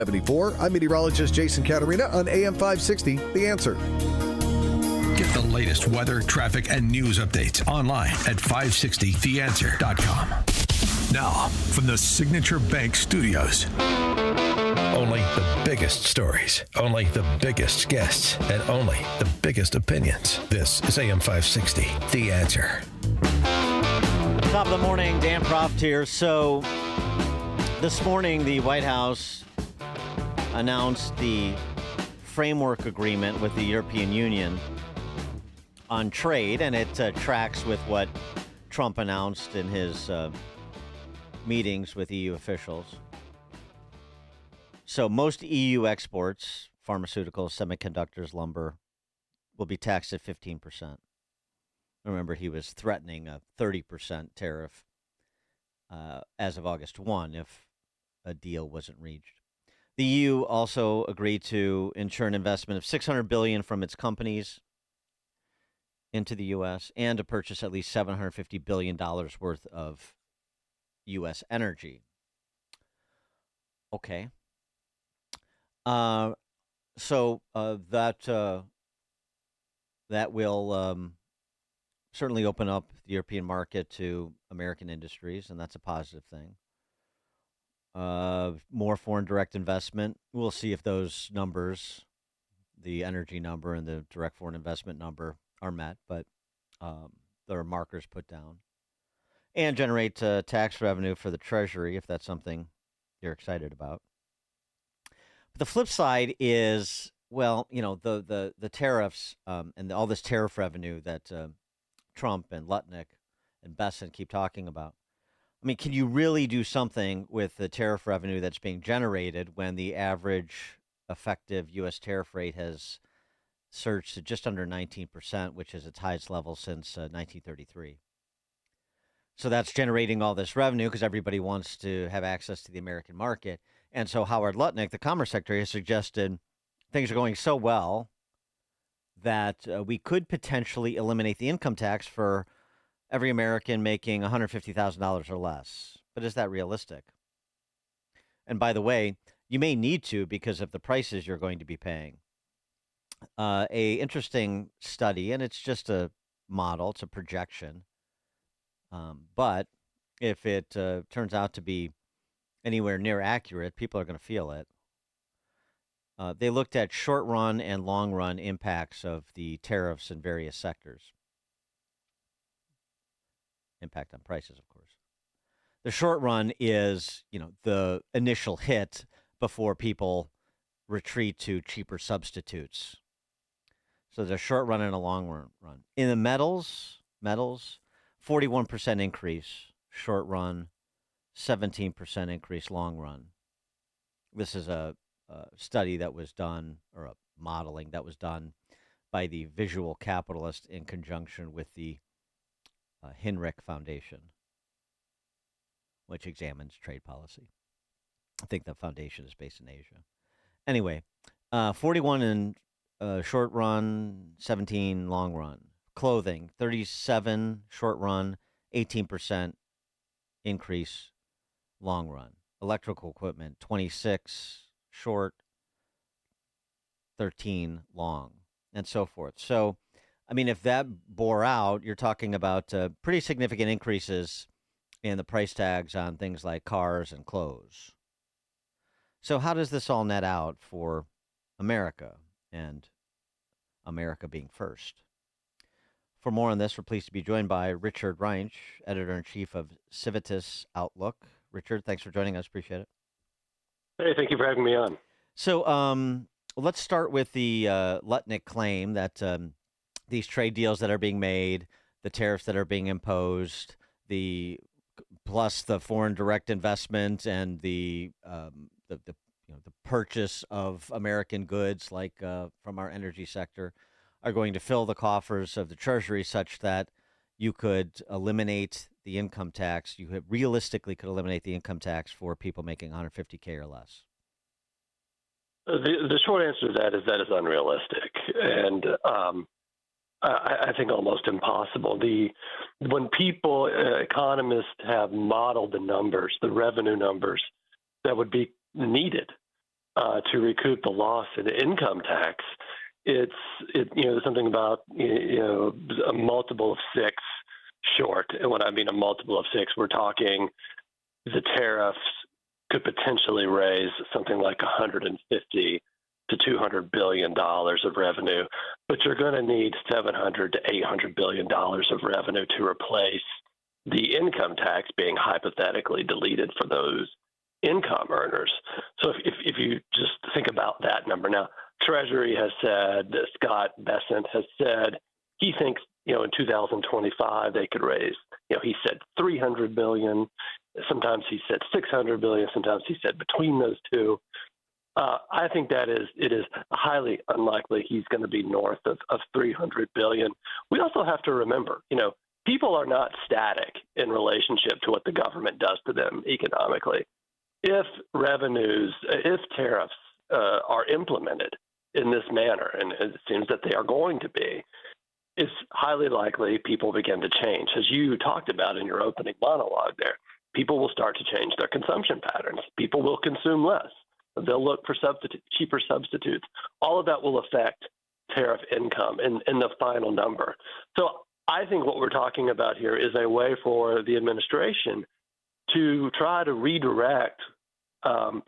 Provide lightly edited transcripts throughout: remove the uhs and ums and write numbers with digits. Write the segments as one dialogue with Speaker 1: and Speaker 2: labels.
Speaker 1: 74. I'm meteorologist Jason Caterina on AM 560, The Answer.
Speaker 2: Get the latest weather, traffic, and news updates online at 560theanswer.com. Now, from the Signature Bank Studios. Only the biggest stories, only the biggest guests, and only the biggest opinions. This is AM 560, The Answer.
Speaker 3: Top of the morning, Dan Proft here. So, this morning, the White House announced the framework agreement with the European Union on trade, and it tracks with what Trump announced in his meetings with EU officials. So most EU exports, pharmaceuticals, semiconductors, lumber, will be taxed at 15%. Remember, he was threatening a 30% tariff as of August 1 if a deal wasn't reached. The EU also agreed to ensure an investment of $600 billion from its companies into the U.S. and to purchase at least $750 billion worth of U.S. energy. Okay. So that will certainly open up the European market to American industries, and that's a positive thing. More foreign direct investment. We'll see if those numbers, the energy number and the direct foreign investment number, are met, but there are markers put down. And generate tax revenue for the Treasury, if that's something you're excited about. But the flip side is, well, you know, the tariffs and all this tariff revenue that Trump and Lutnick and Besson keep talking about. I mean, can you really do something with the tariff revenue that's being generated when the average effective U.S. tariff rate has surged to just under 19%, which is its highest level since 1933? So that's generating all this revenue because everybody wants to have access to the American market. And so Howard Lutnick, the Commerce Secretary, has suggested things are going so well that we could potentially eliminate the income tax for every American making $150,000 or less. But is that realistic? And by the way, you may need to because of the prices you're going to be paying. A interesting study, and it's just a model, it's a projection. But if it turns out to be anywhere near accurate, people are going to feel it. They looked at short-run and long-run impacts of the tariffs in various sectors. Impact on prices, of course. The short run is, you know, the initial hit before people retreat to cheaper substitutes. So there's a short run and a long run. In the metals, 41% increase, short run, 17% increase, long run. This is a study that was done, or a modeling that was done by the Visual Capitalist in conjunction with the Hinrich Foundation, which examines trade policy. I think the foundation is based in Asia. Anyway, 41 in short run, 17 long run. Clothing, 37 short run, 18% increase long run. Electrical equipment, 26 short, 13 long, and so forth. So, I mean, if that bore out, you're talking about pretty significant increases in the price tags on things like cars and clothes. So how does this all net out for America, and America being first? For more on this, we're pleased to be joined by Richard Reinsch, Editor-in-Chief of Civitas Outlook. Richard, thanks for joining us. Appreciate it.
Speaker 4: Hey, thank you for having me on.
Speaker 3: So let's start with the Lutnick claim that these trade deals that are being made, the tariffs that are being imposed, plus the foreign direct investment and the purchase of American goods, like from our energy sector, are going to fill the coffers of the Treasury such that you could eliminate the income tax. You realistically could eliminate the income tax for people making $150K or less.
Speaker 4: The short answer to that is unrealistic, and I think almost impossible. When economists have modeled the numbers, the revenue numbers that would be needed to recoup the loss in income tax, it's something about a multiple of 6 short. And when I mean a multiple of 6, we're talking the tariffs could potentially raise something like 150 to $200 billion of revenue, but you're going to need $700 to $800 billion of revenue to replace the income tax being hypothetically deleted for those income earners. So if you just think about that number now, Treasury has said, Scott Bessent has said, he thinks in 2025 they could raise. He said 300 billion. Sometimes he said 600 billion. Sometimes he said between those two. I think it is highly unlikely he's going to be north of 300 billion. We also have to remember, people are not static in relationship to what the government does to them economically. If tariffs are implemented in this manner, and it seems that they are going to be, it's highly likely people begin to change. As you talked about in your opening monologue there, people will start to change their consumption patterns. People will consume less. They'll look for cheaper substitutes. All of that will affect tariff income in the final number. So I think what we're talking about here is a way for the administration to try to redirect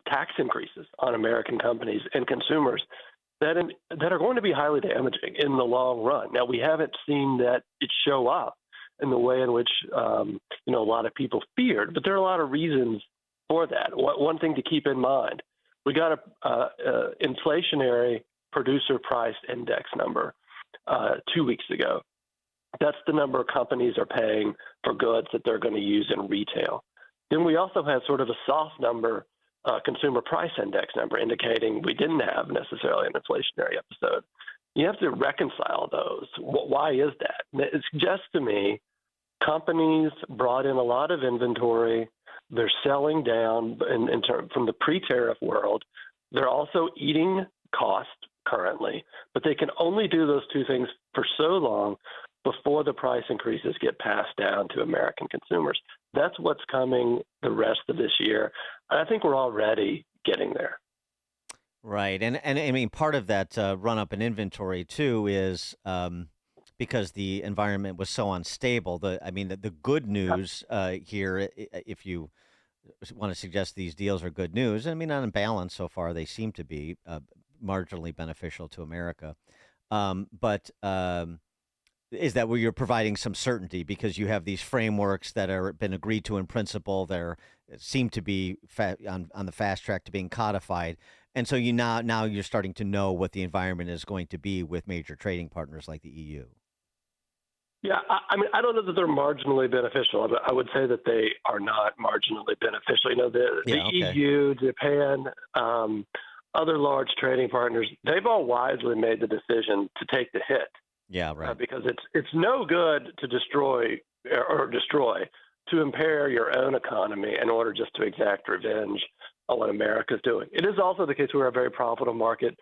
Speaker 4: tax increases on American companies and consumers that are going to be highly damaging in the long run. Now, we haven't seen that it show up in the way in which a lot of people feared, but there are a lot of reasons for that. One thing to keep in mind, we got a inflationary producer price index number 2 weeks ago. That's the number companies are paying for goods that they're going to use in retail. Then we also had sort of a soft number, consumer price index number, indicating we didn't have necessarily an inflationary episode. You have to reconcile those. Why is that? It suggests to me companies brought in a lot of inventory. They're selling down from the pre-tariff world. They're also eating cost currently, but they can only do those two things for so long before the price increases get passed down to American consumers. That's what's coming the rest of this year. I think we're already getting there.
Speaker 3: Right. And I mean, part of that run up in inventory, too, is because the environment was so unstable. The good news here, if you want to suggest these deals are good news, I mean, on balance so far, they seem to be marginally beneficial to America. But is that where you're providing some certainty because you have these frameworks that are been agreed to in principle that seem to be on the fast track to being codified. And so now you're starting to know what the environment is going to be with major trading partners like the EU.
Speaker 4: Yeah, I don't know that they're marginally beneficial. I would say that they are not marginally beneficial. The EU, Japan, other large trading partners, they've all wisely made the decision to take the hit.
Speaker 3: Yeah, right.
Speaker 4: Because it's no good to destroy, to impair your own economy in order just to exact revenge on what America's doing. It is also the case we're a very profitable market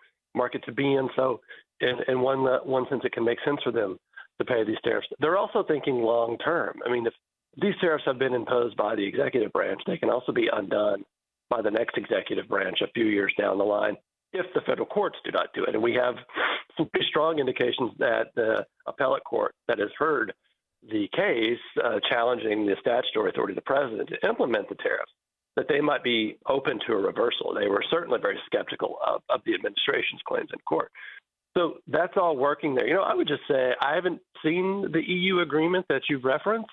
Speaker 4: to be in. So in one sense, it can make sense for them to pay these tariffs. They're also thinking long term. I mean, if these tariffs have been imposed by the executive branch, they can also be undone by the next executive branch a few years down the line if the federal courts do not do it. And we have some pretty strong indications that the appellate court that has heard the case challenging the statutory authority of the president to implement the tariffs, that they might be open to a reversal. They were certainly very skeptical of the administration's claims in court. So that's all working there. I would just say I haven't seen the EU agreement that you've referenced,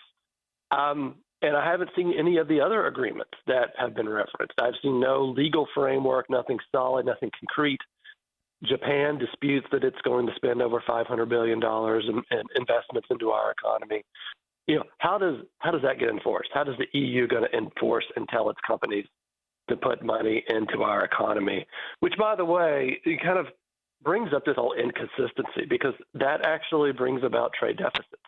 Speaker 4: and I haven't seen any of the other agreements that have been referenced. I've seen no legal framework, nothing solid, nothing concrete. Japan disputes that it's going to spend over $500 billion in investments into our economy. How does that get enforced? How does the EU going to enforce and tell its companies to put money into our economy? Which, by the way, it kind of brings up this whole inconsistency because that actually brings about trade deficits.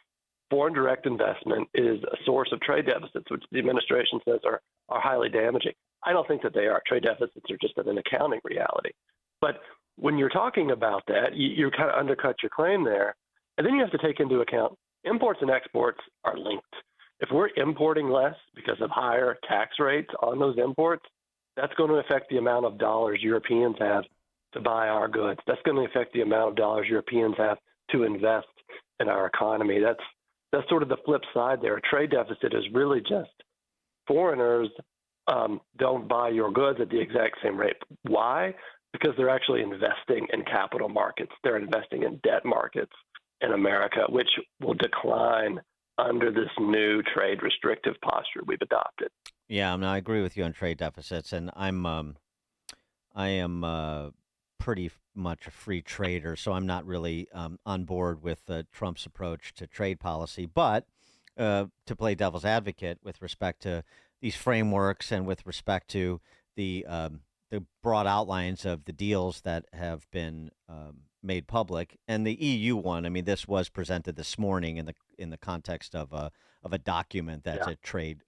Speaker 4: Foreign direct investment is a source of trade deficits, which the administration says are highly damaging. I don't think that they are. Trade deficits are just an accounting reality. But when you're talking about that, you kind of undercut your claim there. And then you have to take into account imports and exports are linked. If we're importing less because of higher tax rates on those imports, that's going to affect the amount of dollars Europeans have to buy our goods. That's going to affect the amount of dollars Europeans have to invest in our economy. That's sort of the flip side there. A trade deficit is really just foreigners don't buy your goods at the exact same rate. Why? Because they're actually investing in capital markets. They're investing in debt markets in America, which will decline under this new trade restrictive posture we've adopted.
Speaker 3: Yeah, I agree with you on trade deficits, and I am pretty much a free trader, so I'm not really on board with Trump's approach to trade policy. But to play devil's advocate with respect to these frameworks and with respect to the broad outlines of the deals that have been made public, and the EU one. I mean, this was presented this morning in the context of a document that's a trade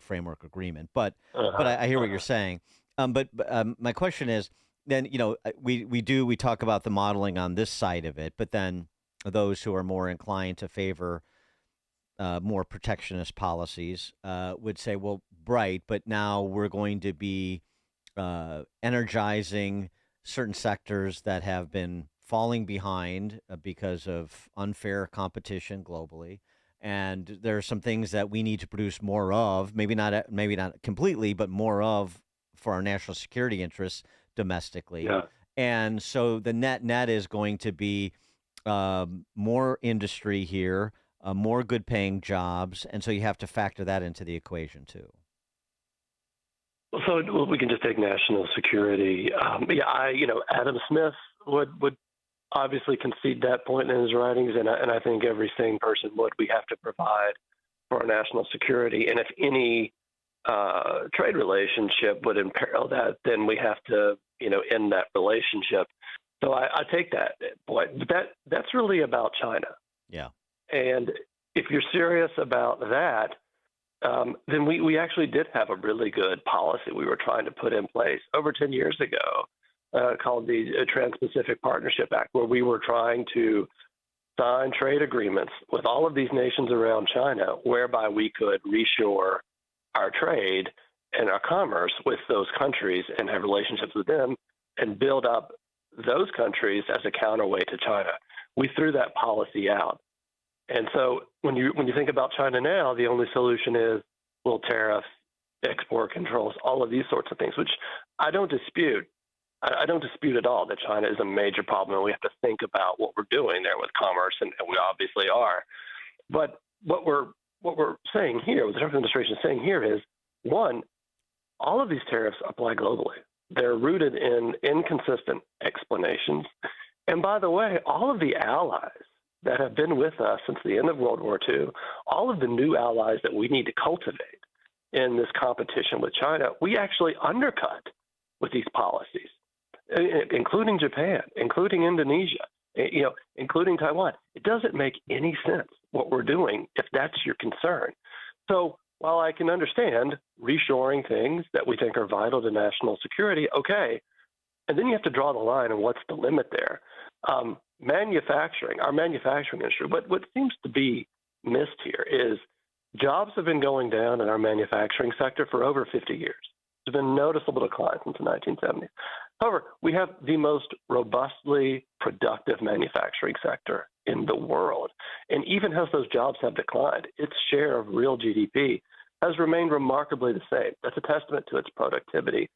Speaker 3: framework agreement. But I hear what you're saying. But my question is, then we talk about the modeling on this side of it, but then those who are more inclined to favor more protectionist policies would say, well, right, but now we're going to be energizing certain sectors that have been falling behind because of unfair competition globally, and there are some things that we need to produce more of, maybe not completely, but more of for our national security interests domestically. Yeah. And so the net is going to be more industry here, more good paying jobs, and so you have to factor that into the equation too.
Speaker 4: So we can just take national security. Adam Smith would obviously concede that point in his writings, and I think every sane person would. We have to provide for our national security, and if any trade relationship would imperil that, then we have to, end that relationship. So I take that point, but that's really about China.
Speaker 3: Yeah.
Speaker 4: And if you're serious about that, then we actually did have a really good policy we were trying to put in place over 10 years ago called the Trans-Pacific Partnership Act, where we were trying to sign trade agreements with all of these nations around China, whereby we could reshore our trade and our commerce with those countries and have relationships with them and build up those countries as a counterweight to China. We threw that policy out. And so when you think about China now, the only solution is little tariffs, export controls, all of these sorts of things, which I don't dispute. I don't dispute at all that China is a major problem, and we have to think about what we're doing there with commerce, and we obviously are. But what we're saying here, what the Trump administration is saying here is, one, all of these tariffs apply globally. They're rooted in inconsistent explanations. And by the way, all of the allies that have been with us since the end of World War II, all of the new allies that we need to cultivate in this competition with China, we actually undercut with these policies, including Japan, including Indonesia, including Taiwan. It doesn't make any sense what we're doing if that's your concern. So while I can understand reshoring things that we think are vital to national security, okay, and then you have to draw the line on what's the limit there. Our manufacturing industry, what seems to be missed here is jobs have been going down in our manufacturing sector for over 50 years. There's been noticeable decline since the 1970s. However, we have the most robustly productive manufacturing sector in the world. And even as those jobs have declined, its share of real GDP has remained remarkably the same. That's a testament to its productivity.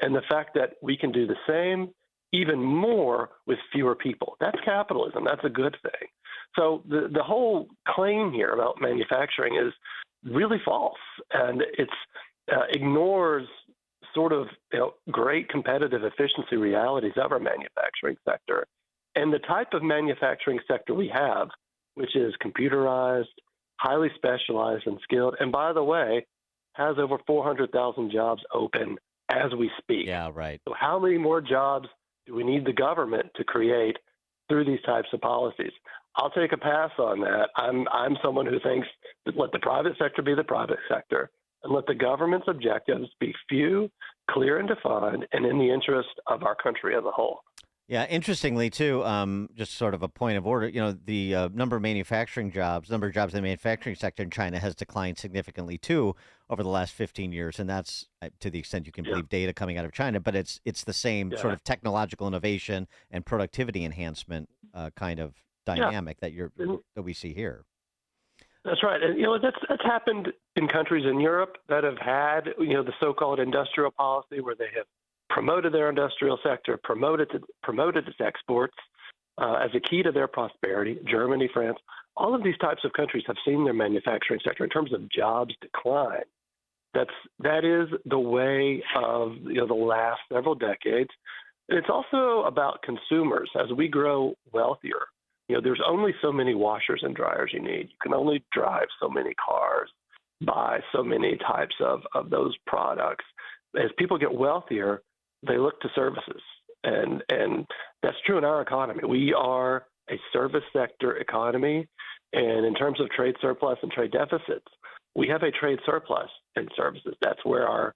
Speaker 4: And the fact that we can do the same, even more, with fewer people. That's capitalism. That's a good thing. So the whole claim here about manufacturing is really false, and it ignores sort of great competitive efficiency realities of our manufacturing sector. And the type of manufacturing sector we have, which is computerized, highly specialized and skilled, and by the way, has over 400,000 jobs open as we speak.
Speaker 3: Yeah, right.
Speaker 4: So how many more jobs do we need the government to create through these types of policies? I'll take a pass on that. I'm someone who thinks that let the private sector be the private sector and let the government's objectives be few, clear and defined, and in the interest of our country as a whole.
Speaker 3: Yeah, interestingly, too, just sort of a point of order, the number of number of jobs in the manufacturing sector in China has declined significantly, too, over the last 15 years. And that's to the extent you can believe data coming out of China. But it's the same sort of technological innovation and productivity enhancement kind of dynamic that we see here.
Speaker 4: That's right. And, that's happened in countries in Europe that have had, the so-called industrial policy where they have promoted their industrial sector, promoted its exports as a key to their prosperity. Germany, France, all of these types of countries have seen their manufacturing sector in terms of jobs decline. That is the way of the last several decades. It's also about consumers. As we grow wealthier, there's only so many washers and dryers you need. You can only drive so many cars, buy so many types of those products. As people get wealthier, they look to services, and that's true in our economy. We are a service sector economy, and in terms of trade surplus and trade deficits, we have a trade surplus in services. That's where our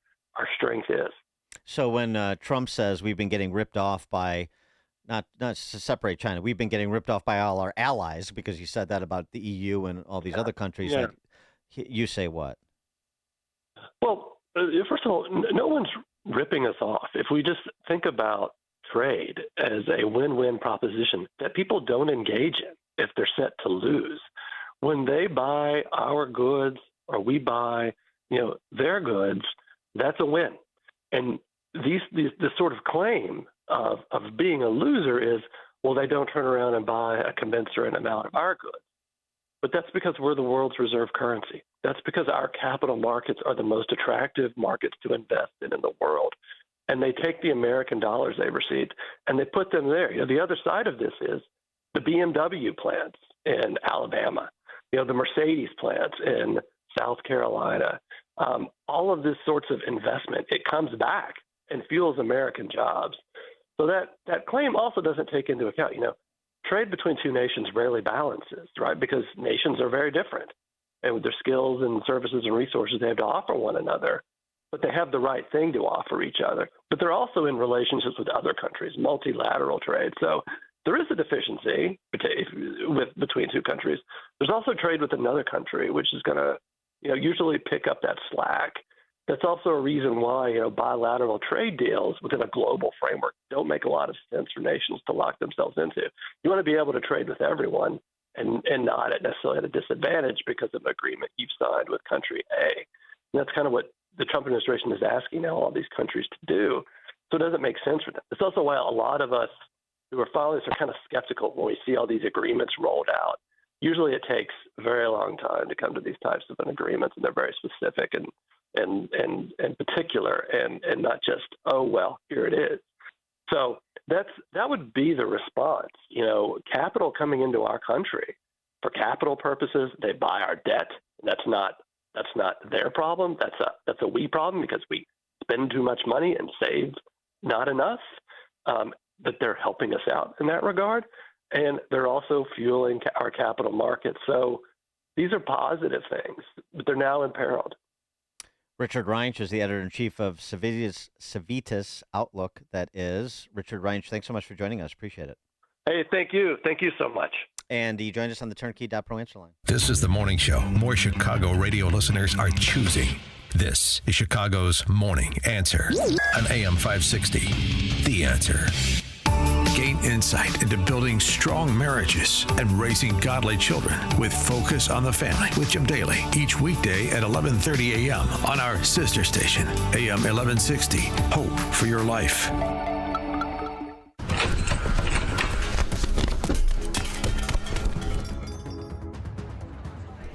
Speaker 4: strength is.
Speaker 3: So when Trump says we've been getting ripped off by, not to separate China, we've been getting ripped off by all our allies, because he said that about the EU and all these other countries, you say what?
Speaker 4: Well, first of all, no one's ripping us off. If we just think about trade as a win-win proposition that people don't engage in if they're set to lose, when they buy our goods or we buy, their goods, that's a win. And this sort of claim of being a loser is, well, they don't turn around and buy a commensurate amount of our goods. But that's because we're the world's reserve currency. That's because our capital markets are the most attractive markets to invest in the world. And they take the American dollars they've received and they put them there. The other side of this is the BMW plants in Alabama, the Mercedes plants in South Carolina. All of this sorts of investment, it comes back and fuels American jobs. So that claim also doesn't take into account, trade between two nations rarely balances, right? Because nations are very different, and with their skills and services and resources they have to offer one another, but they have the right thing to offer each other. But they're also in relationships with other countries, multilateral trade. So there is a deficiency between two countries. There's also trade with another country, which is going to, usually pick up that slack. That's also a reason why, bilateral trade deals within a global framework don't make a lot of sense for nations to lock themselves into. You want to be able to trade with everyone and not necessarily at a disadvantage because of an agreement you've signed with country A. And that's kind of what the Trump administration is asking now all these countries to do. So it doesn't make sense for them. It's also why a lot of us who are following this are kind of skeptical when we see all these agreements rolled out. Usually it takes a very long time to come to these types of agreements, and they're very specific and particular, and not just, oh, well, here it is. So that would be the response. Capital coming into our country for capital purposes, they buy our debt. That's not their problem. That's a we problem because we spend too much money and save not enough. But they're helping us out in that regard, and they're also fueling our capital markets. So these are positive things, but they're now imperiled.
Speaker 3: Richard Reinsch is the editor-in-chief of Civitas Outlook, that is. Richard Reinsch, thanks so much for joining us. Appreciate it.
Speaker 4: Hey, thank you. Thank you so much.
Speaker 3: And he joined us on the Turnkey.pro answer line.
Speaker 2: This is the morning show more Chicago radio listeners are choosing. This is Chicago's Morning Answer on AM 560. The Answer. Gain insight into building strong marriages and raising godly children with Focus on the Family with Jim Daly each weekday at 11:30 a.m. on our sister station, AM 1160. Hope for your life.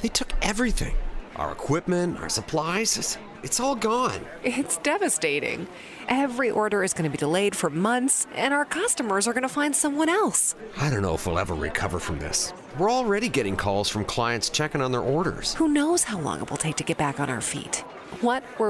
Speaker 5: They took everything. Our equipment, our supplies, it's all gone.
Speaker 6: It's devastating. Every order is going to be delayed for months, and our customers are going to find someone else.
Speaker 5: I don't know if we'll ever recover from this. We're already getting calls from clients checking on their orders.
Speaker 6: Who knows how long it will take to get back on our feet? What were